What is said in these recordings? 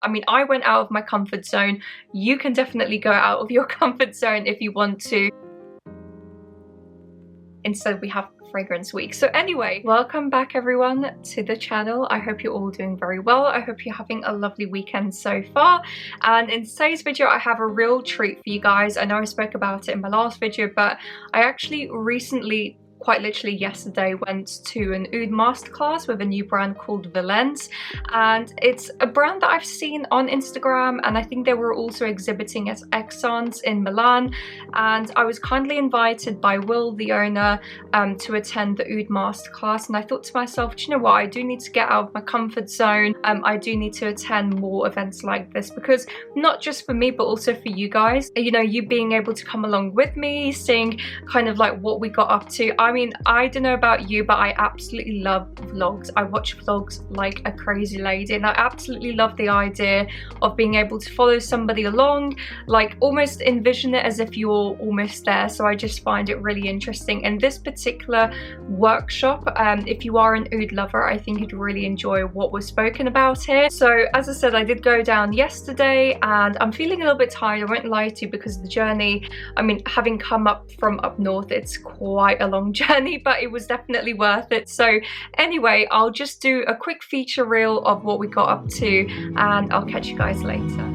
I mean, I went out of my comfort zone. You can definitely go out of your comfort zone if you want to. Instead, we have fragrance week. So anyway, welcome back everyone to the channel. I hope you're all doing very well. I hope you're having a lovely weekend so far. And in today's video, I have a real treat for you guys. I know I spoke about it in my last video, but I actually recently, quite literally yesterday, went to an OUD Masterclass with a new brand called Vallense, and it's a brand that I've seen on Instagram, and I think they were also exhibiting at Exons in Milan, and I was kindly invited by Will, the owner, to attend the OUD Masterclass. And I thought to myself, do you know what, I do need to get out of my comfort zone. I do need to attend more events like this, because not just for me but also for you guys, you know, you being able to come along with me, seeing kind of like what we got up to. I mean, I don't know about you, but I absolutely love vlogs. I watch vlogs like a crazy lady, and I absolutely love the idea of being able to follow somebody along, like almost envision it as if you're almost there. So I just find it really interesting. And this particular workshop, if you are an OUD lover, I think you'd really enjoy what was spoken about here. So as I said, I did go down yesterday, and I'm feeling a little bit tired, I won't lie to you, because the journey, I mean, having come up from up north, it's quite a long journey, but it was definitely worth it. So anyway, I'll just do a quick feature reel of what we got up to, and I'll catch you guys later.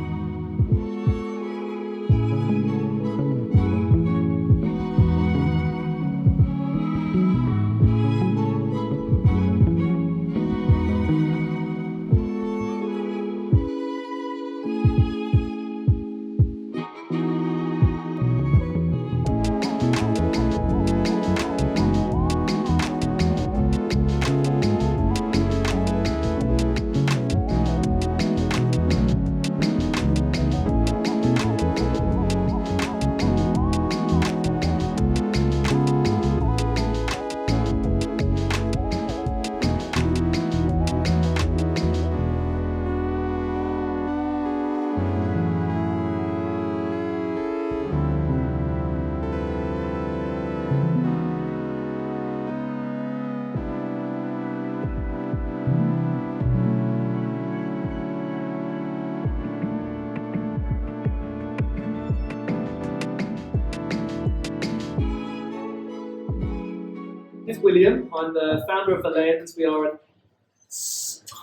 It's William. I'm the founder of Vallense. We are a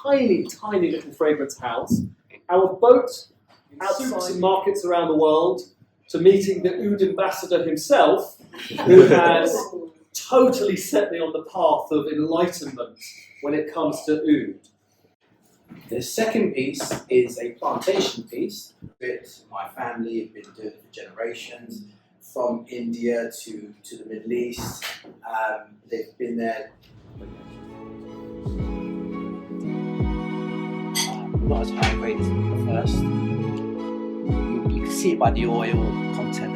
tiny, tiny little fragrance house. Our boat outside markets around the world to meeting the OUD ambassador himself, who has totally set me on the path of enlightenment when it comes to OUD. The second piece is a plantation piece that my family have been doing for generations, from India to the Middle East. They've been there. Not as high grade as the first. You can see it by the oil content.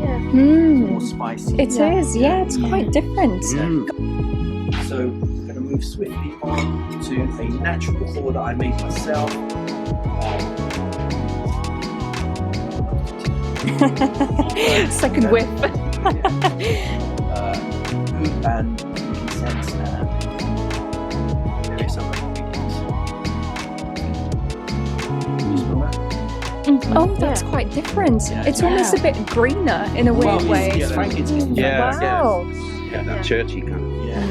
Yeah. It's more spicy. It is, yeah, it's quite different. So I'm going to move swiftly on to a natural Bakhoor that I made myself. Second whiff. And incense and various other ingredients. Oh, that's quite different. Yeah. It's almost a bit greener in a weird way. Yeah, Wow. Yeah, that churchy kind of. Yeah.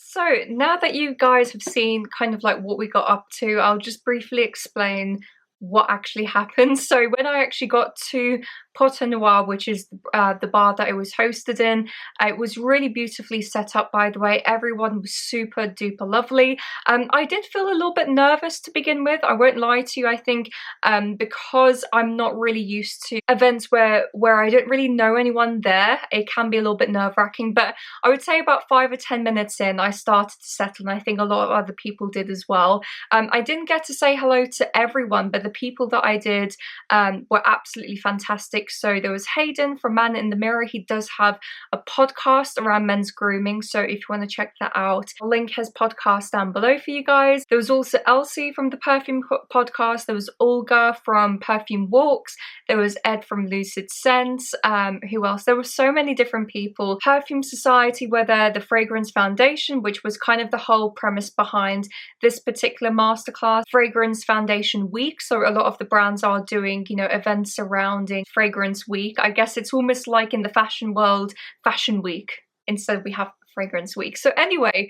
So now that you guys have seen kind of like what we got up to, I'll just briefly explain what actually happened. So when I actually got to Pot au Noir, which is the bar that it was hosted in, it was really beautifully set up, by the way. Everyone was super duper lovely. I did feel a little bit nervous to begin with, I won't lie to you. I think because I'm not really used to events where I don't really know anyone there, it can be a little bit nerve-wracking. But I would say about 5 or 10 minutes in, I started to settle, and I think a lot of other people did as well. I didn't get to say hello to everyone, but the people that I did were absolutely fantastic. So there was Haydn from Man in the Mirror. He does have a podcast around men's grooming, so if you want to check that out, I'll link his podcast down below for you guys. There was also Eslea from the Perfume podcast. There was Olga from Perfume Walks. There was Ed from Lucid Scents. Who else? There were so many different people. Perfume Society were there, the Fragrance Foundation, which was kind of the whole premise behind this particular masterclass. Fragrance Foundation Week, so a lot of the brands are doing, you know, events surrounding Fragrance Week. I guess it's almost like in the fashion world, Fashion Week. Instead we have Fragrance Week. So anyway,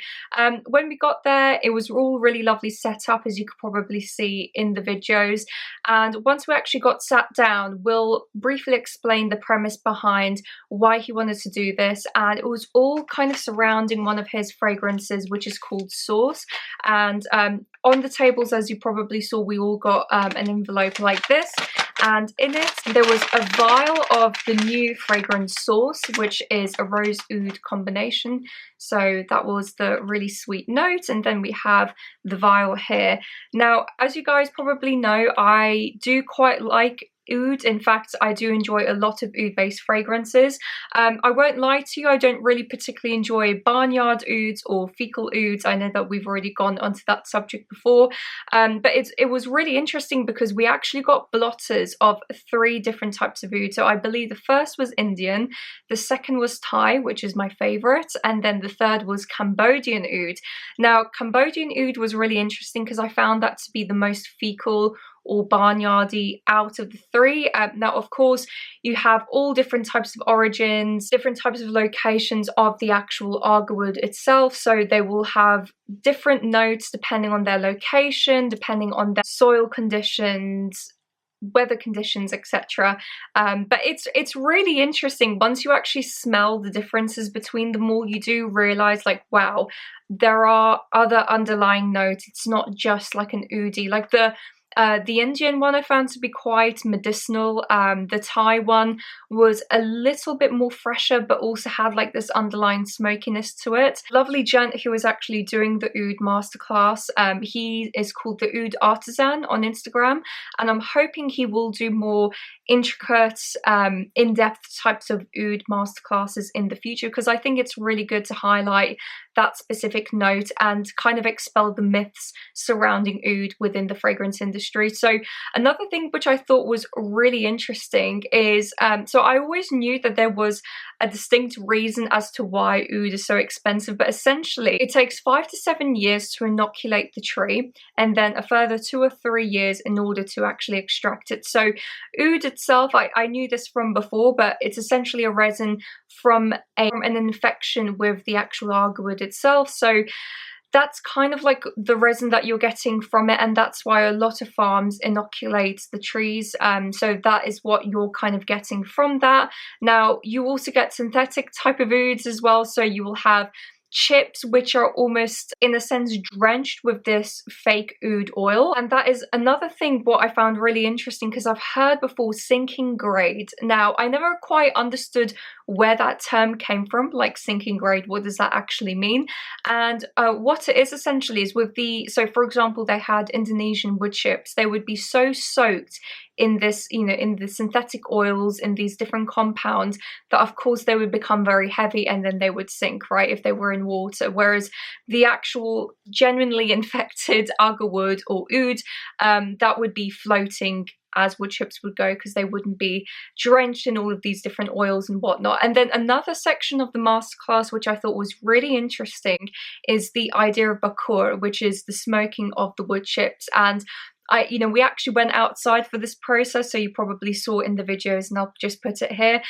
when we got there, it was all really lovely set up, as you could probably see in the videos. And once we actually got sat down, Will briefly explained the premise behind why he wanted to do this, and it was all kind of surrounding one of his fragrances, which is called Source. And on the tables, as you probably saw, we all got an envelope like this, and in it there was a vial of the new fragrance Source, which is a rose oud combination. So that was the really sweet note, and then we have the vial here. Now, as you guys probably know, I do quite like oud. In fact, I do enjoy a lot of oud-based fragrances. I won't lie to you, I don't really particularly enjoy barnyard ouds or fecal ouds. I know that we've already gone onto that subject before, but it was really interesting because we actually got blotters of 3 different types of oud. So I believe the first was Indian, the second was Thai, which is my favorite, and then the third was Cambodian oud. Now, Cambodian oud was really interesting because I found that to be the most fecal or barnyardy out of the 3. Now, of course, you have all different types of origins, different types of locations of the actual agarwood itself. So they will have different notes depending on their location, depending on their soil conditions, weather conditions, etc. But it's really interesting. Once you actually smell the differences between them all, you do realize, like, wow, there are other underlying notes. It's not just like an oudie. Like the Indian one I found to be quite medicinal. The Thai one was a little bit more fresher, but also had like this underlying smokiness to it. Lovely gent who was actually doing the OUD Masterclass. He is called the OUD Artisan on Instagram, and I'm hoping he will do more intricate, in-depth types of OUD Masterclasses in the future, because I think it's really good to highlight that specific note and kind of expel the myths surrounding oud within the fragrance industry. So another thing which I thought was really interesting is, so I always knew that there was a distinct reason as to why oud is so expensive, but essentially it takes 5 to 7 years to inoculate the tree, and then a further 2 or 3 years in order to actually extract it. So oud itself, I knew this from before, but it's essentially a resin from an infection with the actual agarwood itself. So that's kind of like the resin that you're getting from it, and that's why a lot of farms inoculate the trees. So that is what you're kind of getting from that. Now, you also get synthetic type of ouds as well, so you will have chips which are almost in a sense drenched with this fake oud oil. And that is another thing what I found really interesting, because I've heard before sinking grade. Now, I never quite understood where that term came from, like sinking grade, what does that actually mean? And what it is essentially is with the, so for example, they had Indonesian wood chips, they would be so soaked in this, you know, in the synthetic oils, in these different compounds, that of course they would become very heavy and then they would sink, right, if they were in water. Whereas the actual genuinely infected agarwood or oud, that would be floating as wood chips would go, because they wouldn't be drenched in all of these different oils and whatnot. And then another section of the masterclass which I thought was really interesting is the idea of Bakhoor, which is the smoking of the wood chips. And we actually went outside for this process, so you probably saw in the videos, and I'll just put it here.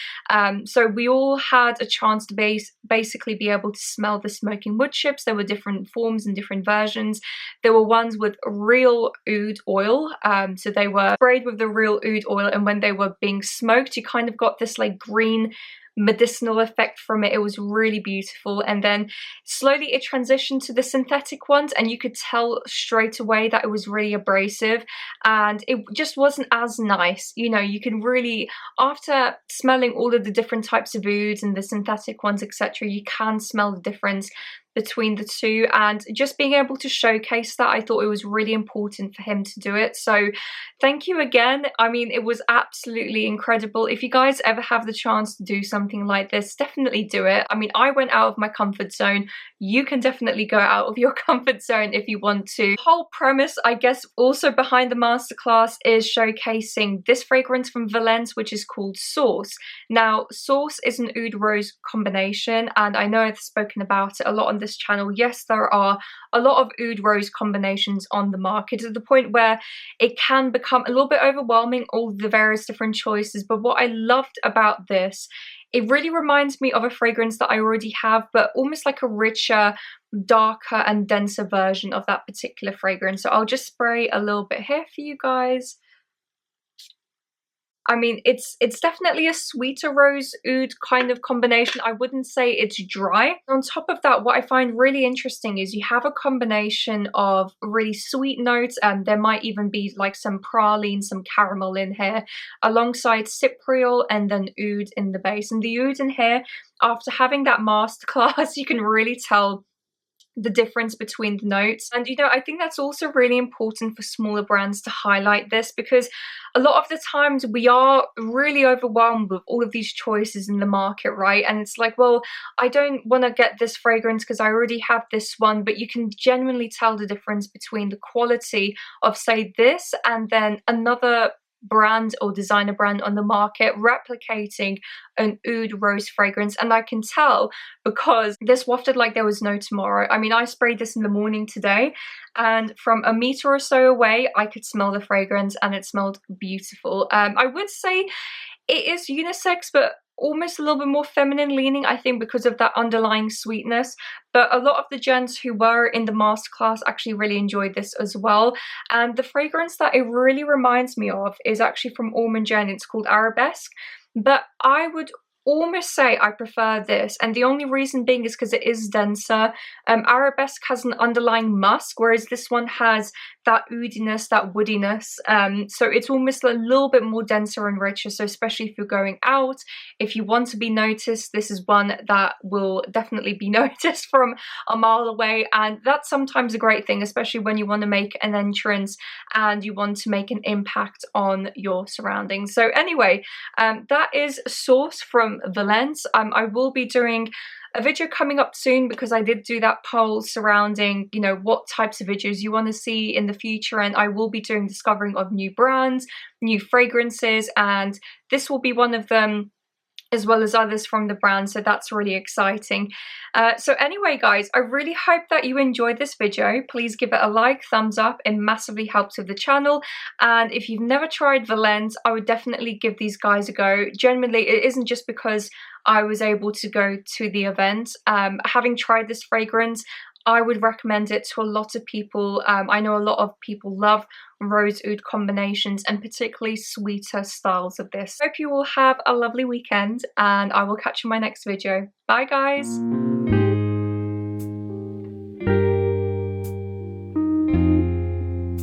So we all had a chance to basically be able to smell the smoking wood chips. There were different forms and different versions. There were ones with real oud oil, so they were sprayed with the real oud oil, and when they were being smoked, you kind of got this like green medicinal effect from it. It was really beautiful. And then slowly it transitioned to the synthetic ones, and you could tell straight away that it was really abrasive and it just wasn't as nice. You know, you can really, after smelling all of the different types of ouds and the synthetic ones, etc., you can smell the difference. between the two, and just being able to showcase that, I thought it was really important for him to do it. So thank you again. I mean, it was absolutely incredible. If you guys ever have the chance to do something like this, definitely do it. I mean, I went out of my comfort zone. You can definitely go out of your comfort zone if you want to. The whole premise, I guess, also behind the masterclass is showcasing this fragrance from Vallense, which is called Source. Now, Source is an oud rose combination, and I know I've spoken about it a lot on this channel. Yes, there are a lot of oud rose combinations on the market, to the point where it can become a little bit overwhelming, all the various different choices. But what I loved about this, it really reminds me of a fragrance that I already have, but almost like a richer, darker and denser version of that particular fragrance. So I'll just spray a little bit here for you guys. I mean, it's definitely a sweeter rose oud kind of combination. I wouldn't say it's dry. On top of that, what I find really interesting is you have a combination of really sweet notes, and there might even be like some praline, some caramel in here, alongside cypriol and then oud in the base. And the oud in here, after having that masterclass, you can really tell the difference between the notes. And you know, I think that's also really important for smaller brands to highlight this, because a lot of the times we are really overwhelmed with all of these choices in the market, right? And it's like, well, I don't want to get this fragrance because I already have this one. But you can genuinely tell the difference between the quality of, say, this and then another brand or designer brand on the market replicating an oud rose fragrance. And I can tell because this wafted like there was no tomorrow. I mean, I sprayed this in the morning today, and from a meter or so away I could smell the fragrance, and it smelled beautiful. I would say it is unisex, but almost a little bit more feminine leaning, I think, because of that underlying sweetness. But a lot of the gents who were in the masterclass actually really enjoyed this as well. And the fragrance that it really reminds me of is actually from Ormond Jen. It's called Arabesque, but I would almost say I prefer this, and the only reason being is because it is denser. Arabesque has an underlying musk, whereas this one has that oudiness, that woodiness. So it's almost a little bit more denser and richer. So especially if you're going out, if you want to be noticed, this is one that will definitely be noticed from a mile away. And that's sometimes a great thing, especially when you want to make an entrance and you want to make an impact on your surroundings. So anyway, that is Source from Vallense. I will be doing a video coming up soon, because I did do that poll surrounding, you know, what types of videos you want to see in the future, and I will be doing discovering of new brands, new fragrances, and this will be one of them, as well as others from the brand. So that's really exciting. So anyway, guys, I really hope that you enjoyed this video. Please give it a like, thumbs up. It massively helps with the channel. And if you've never tried Vallense, I would definitely give these guys a go. Genuinely, it isn't just because I was able to go to the event. Having tried this fragrance, I would recommend it to a lot of people. I know a lot of people love rose oud combinations, and particularly sweeter styles of this. Hope you all have a lovely weekend, and I will catch you in my next video. Bye, guys.